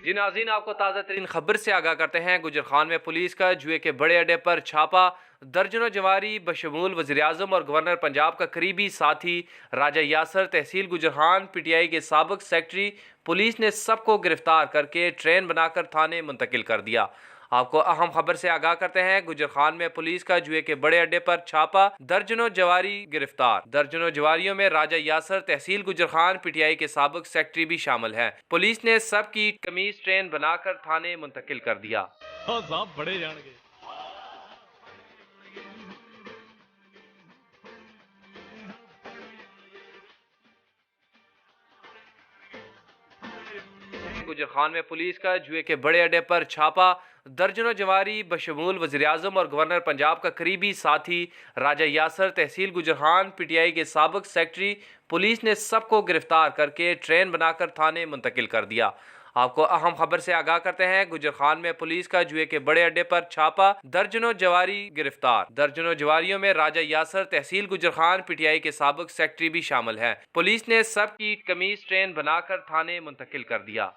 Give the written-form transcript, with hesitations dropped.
जी नाज़रीन, आपको ताज़ा तरीन खबर से आगाह करते हैं। गुजर खान में पुलिस का जुए के बड़े अड्डे पर छापा। दर्जनों जवारी बशमूल वज़ीर आज़म और गवर्नर पंजाब का करीबी साथी राजा यासर, तहसील गुजर खान, PTI के साबिक सेक्रेटरी, पुलिस ने सबको गिरफ्तार करके ट्रेन बनाकर थाने मुंतकिल कर दिया। आपको अहम खबर से आगाह करते हैं। गुजर खान में पुलिस का जुए के बड़े अड्डे पर छापा। दर्जनों जवारी गिरफ्तार। दर्जनों जवारियों में राजा यासर, तहसील गुजर खान, PTI के साबिक सेक्रेटरी भी शामिल हैं। पुलिस ने सबकी कमीज ट्रेन बनाकर थाने मुंतकिल कर दिया। हाँ साहब बड़े जाएंगे। गुजर खान में पुलिस का जुए के बड़े अड्डे पर छापा। दर्जनों जवारी बशमूल वज़ीर आज़म और गवर्नर पंजाब का करीबी साथी राजा यासर, तहसील गुजर खान, PTI के साबिक सेक्रेटरी, पुलिस ने सबको गिरफ्तार करके ट्रेन बनाकर थाने मुंतकिल कर दिया। आपको अहम खबर से आगाह करते हैं। गुजर खान में पुलिस का जुए के बड़े अड्डे पर छापा। दर्जनों जवारी गिरफ्तार। दर्जनों जवारियों में राजा यासर, तहसील गुजर खान, PTI के साबिक सेक्रेटरी भी शामिल हैं। पुलिस ने सबकी कमीज ट्रेन बनाकर थाने मुंतकिल कर दिया।